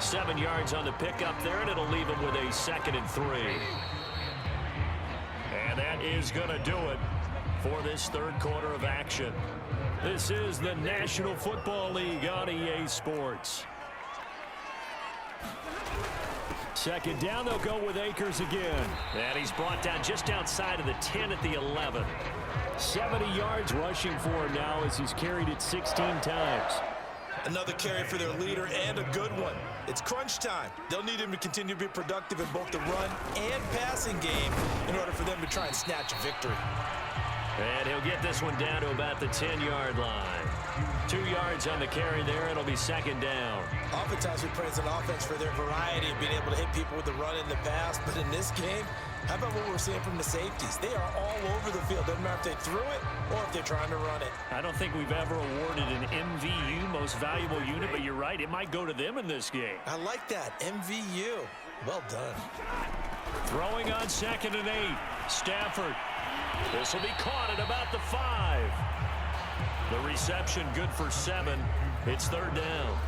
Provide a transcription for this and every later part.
7 yards on the pickup there, and it'll leave him with a 2nd and 3. And that is going to do it for this third quarter of action. This is the National Football League on EA Sports. 2nd down, they'll go with Akers again. And he's brought down just outside of the 10 at the 11. 70 yards rushing for him now as he's carried it 16 times. Another carry for their leader, and a good one. It's crunch time. They'll need him to continue to be productive in both the run and passing game in order for them to try and snatch a victory. And he'll get this one down to about the 10-yard line. 2 yards on the carry there. It'll be 2nd down. Oftentimes we praise an offense for their variety of being able to hit people with the run in the pass. But in this game, how about what we're seeing from the safeties? They are all over the field. Doesn't matter if they threw it or if they're trying to run it. I don't think we've ever awarded an MVU, most valuable unit, but you're right. It might go to them in this game. I like that. MVU. Well done. Throwing on 2nd and 8. Stafford. This will be caught at about the 5. The reception good for 7. It's 3rd down.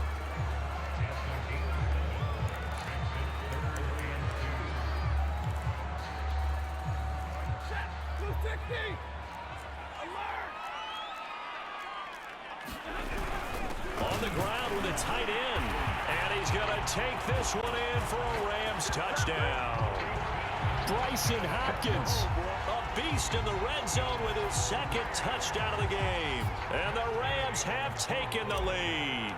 On the ground with a tight end. And he's going to take this one in for a Rams touchdown. Bryson Hopkins, a beast in the red zone with his 2nd touchdown of the game. And the Rams have taken the lead.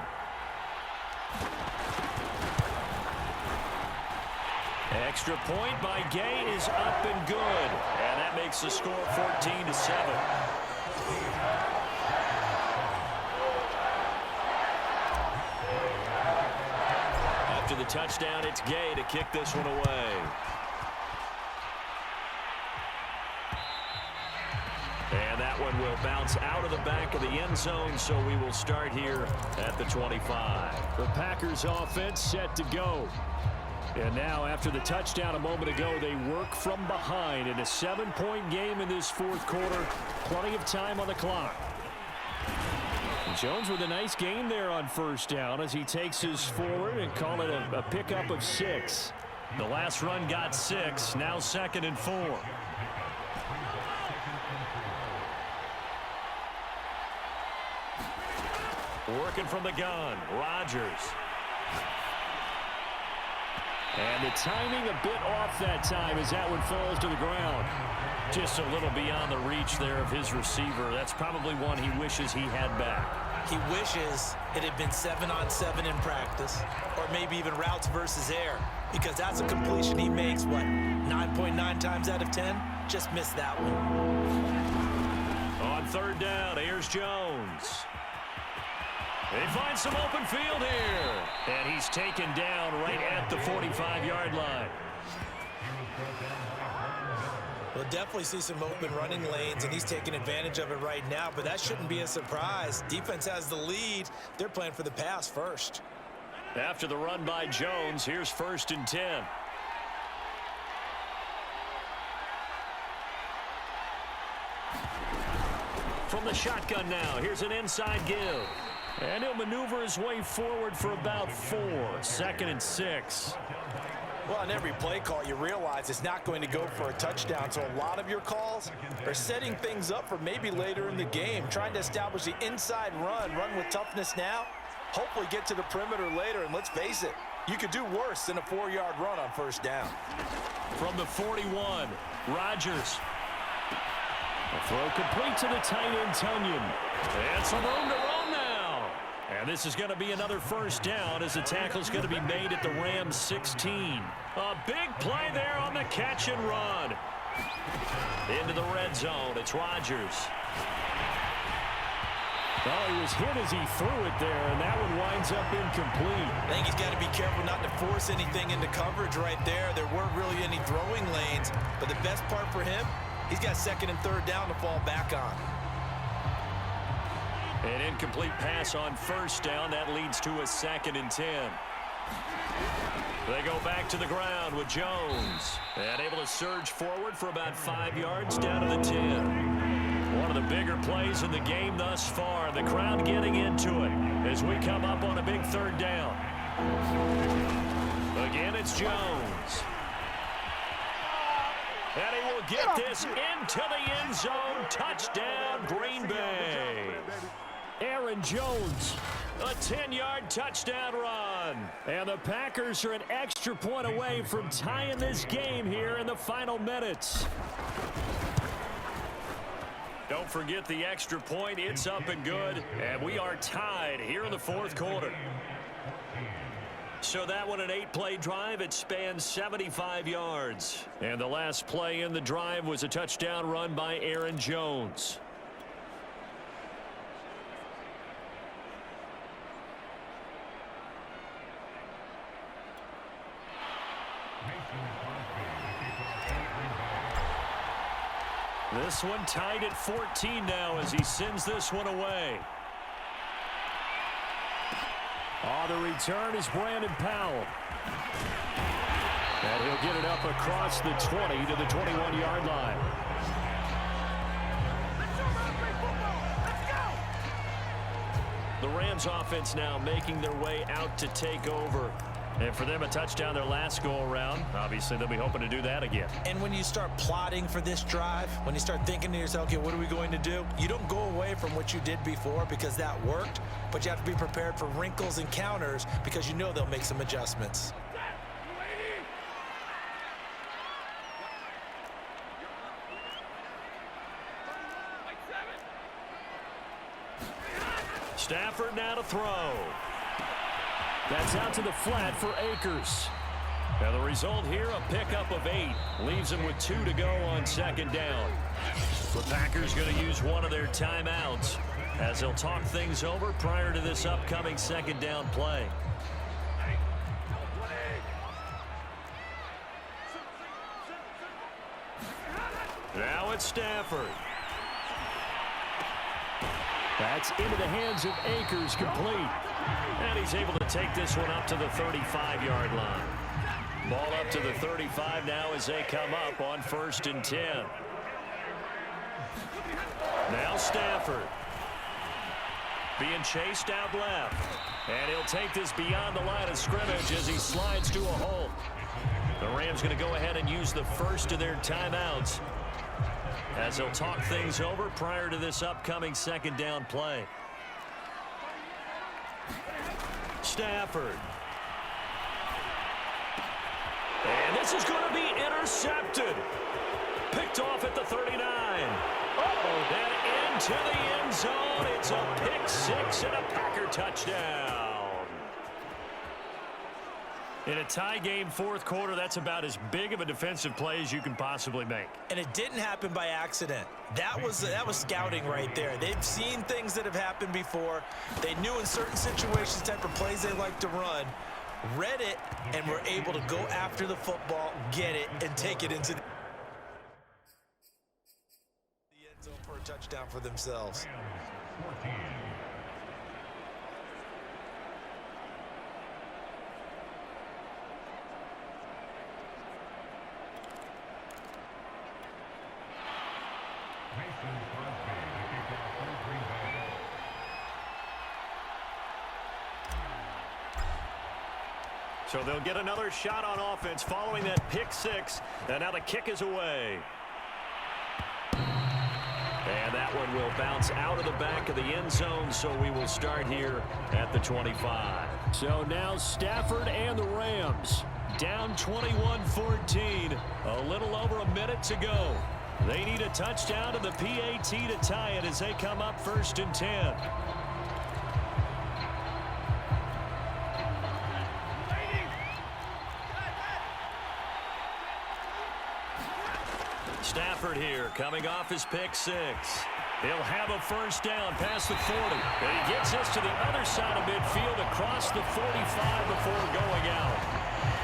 Extra point by Gay is up and good. And that makes the score 14-7. After the touchdown, it's Gay to kick this one away. And that one will bounce out of the back of the end zone, so we will start here at the 25. The Packers offense set to go. And now, after the touchdown a moment ago, they work from behind in a 7-point game in this 4th quarter. Plenty of time on the clock. And Jones with a nice gain there on 1st down as he takes his forward and call it a pickup of 6. The last run got 6, now 2nd and 4. Working from the gun, Rodgers. And the timing a bit off that time as that one falls to the ground. Just a little beyond the reach there of his receiver. That's probably one he wishes he had back. He wishes it had been 7-on-7 in practice, or maybe even routes versus air, because that's a completion he makes, what, 9.9 times out of 10? Just missed that one. On 3rd down, here's Jones. They find some open field here. And he's taken down right at the 45-yard line. We'll definitely see some open running lanes, and he's taking advantage of it right now, but that shouldn't be a surprise. Defense has the lead. They're playing for the pass first. After the run by Jones, here's 1st and 10. From the shotgun now, here's an inside give. And he'll maneuver his way forward for about 4. 2nd and 6. Well, on every play call, you realize it's not going to go for a touchdown, so a lot of your calls are setting things up for maybe later in the game, trying to establish the inside run with toughness now, hopefully get to the perimeter later, and let's face it, you could do worse than a 4-yard run on 1st down. From the 41, Rodgers. A throw complete to the tight end, Tunyon. And some room to run now. And this is going to be another 1st down as the tackle's going to be made at the Rams 16. A big play there on the catch and run. Into the red zone, it's Rodgers. Well, he was hit as he threw it there, and that one winds up incomplete. I think he's got to be careful not to force anything into coverage right there. There weren't really any throwing lanes, but the best part for him, he's got 2nd and 3rd down to fall back on. An incomplete pass on 1st down. That leads to a 2nd and 10. They go back to the ground with Jones. And able to surge forward for about 5 yards down to the 10. One of the bigger plays in the game thus far. The crowd getting into it as we come up on a big 3rd down. It's Jones. And he will get this into the end zone. Touchdown, Green Bay. Aaron Jones, a 10-yard touchdown run. And the Packers are an extra point away from tying this game here in the final minutes. Don't forget the extra point. It's up and good. And we are tied here in the fourth quarter. So that one, an 8-play drive. It spans 75 yards. And the last play in the drive was a touchdown run by Aaron Jones. This one tied at 14 now as he sends this one away. On the return is Brandon Powell. And he'll get it up across the 20 to the 21-yard line. The Rams offense now making their way out to take over. And for them, a touchdown their last go-around. Obviously, they'll be hoping to do that again. And when you start plotting for this drive, when you start thinking to yourself, okay, what are we going to do? You don't go away from what you did before because that worked, but you have to be prepared for wrinkles and counters because you know they'll make some adjustments. Stafford now to throw. That's out to the flat for Akers. Now the result here, a pickup of 8. Leaves him with 2 to go on second down. The Packers going to use one of their timeouts as they'll talk things over prior to this upcoming second down play. Now it's Stafford. That's into the hands of Akers, complete. And he's able to take this one up to the 35-yard line. Ball up to the 35 now as they come up on 1st and 10. Now Stafford. Being chased out left. And he'll take this beyond the line of scrimmage as he slides to a hole. The Rams going to go ahead and use the first of their timeouts as they'll talk things over prior to this upcoming second down play. Stafford. And this is going to be intercepted. Picked off at the 39. And into the end zone. It's a pick 6 and a Packer touchdown. In a tie game fourth quarter, that's about as big of a defensive play as you can possibly make. And it didn't happen by accident. That was scouting right there. They've seen things that have happened before. They knew in certain situations the type of plays they like to run, read it, and were able to go after the football, get it, and take it into the end zone for a touchdown for themselves. So they'll get another shot on offense following that pick 6. And now the kick is away. And that one will bounce out of the back of the end zone, so we will start here at the 25. So now Stafford and the Rams down 21-14. A little over a minute to go. They need a touchdown to the PAT to tie it as they come up 1st and 10. Stafford here coming off his pick 6. He'll have a first down past the 40. And he gets this to the other side of midfield across the 45 before going out.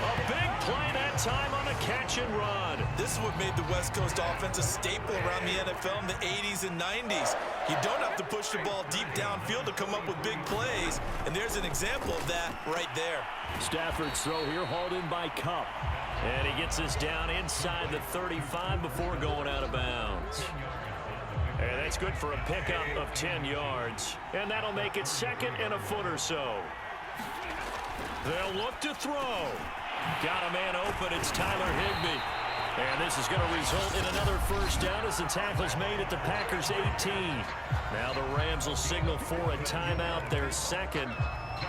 A big play that time on a catch and run. This is what made the West Coast offense a staple around the NFL in the 80s and 90s. You don't have to push the ball deep downfield to come up with big plays, and there's an example of that right there. Stafford's throw here hauled in by Kupp. And he gets this down inside the 35 before going out of bounds. And that's good for a pickup of 10 yards. And that'll make it 2nd and a foot or so. They'll look to throw. Got a man open. It's Tyler Higbee. And this is going to result in another first down as the tackle's made at the Packers' 18. Now the Rams will signal for a timeout, their second,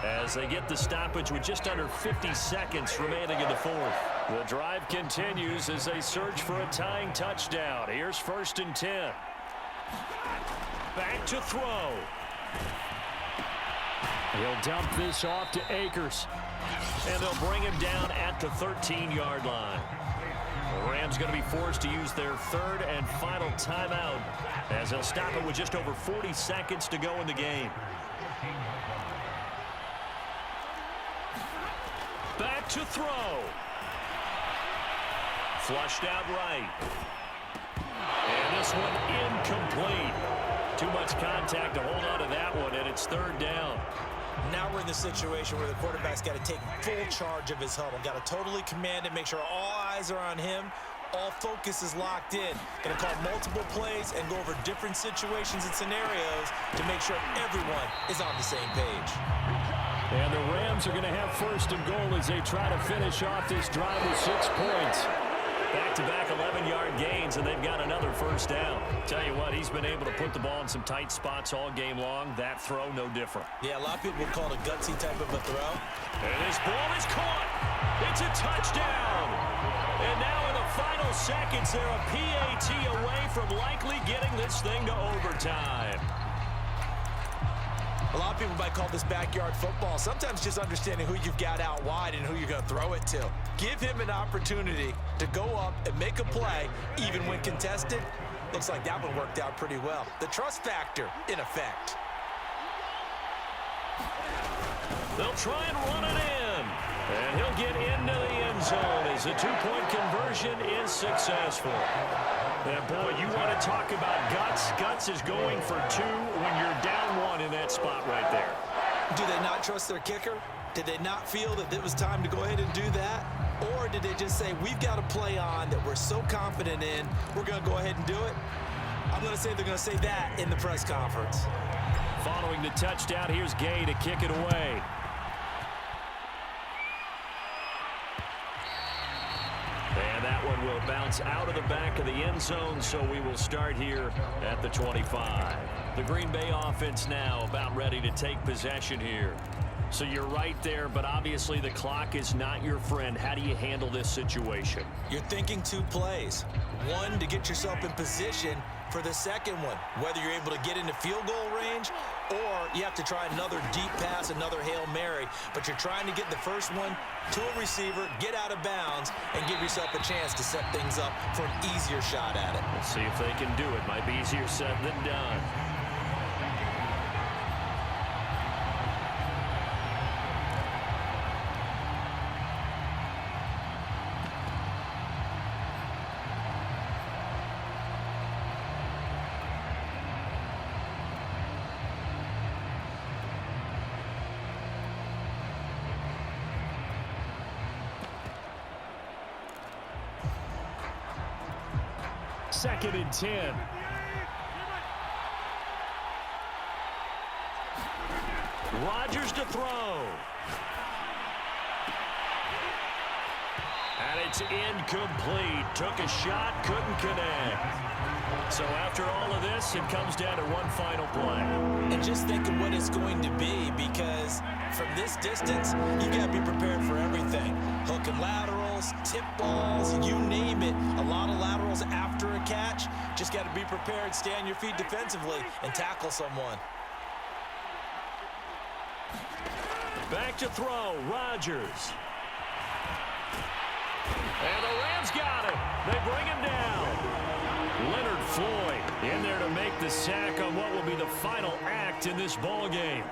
as they get the stoppage with just under 50 seconds remaining in the fourth. The drive continues as they search for a tying touchdown. Here's 1st and 10. Back to throw. He'll dump this off to Akers. And they'll bring him down at the 13-yard line. The Rams going to be forced to use their third and final timeout as they'll stop it with just over 40 seconds to go in the game. Back to throw. Flushed out right. And this one incomplete. Too much contact to hold on to that one, and it's 3rd down. Now we're in the situation where the quarterback's got to take full charge of his huddle. Got to totally command it, make sure all eyes are on him. All focus is locked in. Going to call multiple plays and go over different situations and scenarios to make sure everyone is on the same page. And the Rams are going to have 1st and goal as they try to finish off this drive with 6 points. Back-to-back 11-yard gains, and they've got another first down. Tell you what, he's been able to put the ball in some tight spots all game long. That throw, no different. Yeah, a lot of people would call it a gutsy type of a throw. And this ball is caught. It's a touchdown. And now in the final seconds, they're a PAT away from likely getting this thing to overtime. A lot of people might call this backyard football. Sometimes just understanding who you've got out wide and who you're going to throw it to. Give him an opportunity to go up and make a play, even when contested. Looks like that one worked out pretty well. The trust factor in effect. They'll try and run it in. And he'll get into the end zone as the 2-point conversion is successful. And boy, you want to talk about guts. Guts is going for 2 when you're down 1 in that spot right there. Do they not trust their kicker? Did they not feel that it was time to go ahead and do that? Or did they just say, we've got a play on that we're so confident in, we're going to go ahead and do it? I'm going to say they're going to say that in the press conference. Following the touchdown, here's Gay to kick it away. And that one will bounce out of the back of the end zone, so we will start here at the 25. The Green Bay offense now about ready to take possession here. So you're right there, but obviously the clock is not your friend. How do you handle this situation? You're thinking 2 plays. One, to get yourself in position for the second one, whether you're able to get into field goal range or you have to try another deep pass, another Hail Mary. But you're trying to get the first one to a receiver, get out of bounds, and give yourself a chance to set things up for an easier shot at it. Let's see if they can do it. Might be easier said than done. Second and 10. Rodgers to throw. And it's incomplete. Took a shot, couldn't connect. So after all of this, it comes down to one final play. And just think of what it's going to be, because from this distance, you got to be prepared for everything. Hook and laterals, tip balls, you name it. A lot of laterals after a catch. Just got to be prepared, stay on your feet defensively, and tackle someone. Back to throw, Rodgers. And the Rams got him. They bring him down. Leonard Floyd in there to make the sack on what will be the final act in this ball game.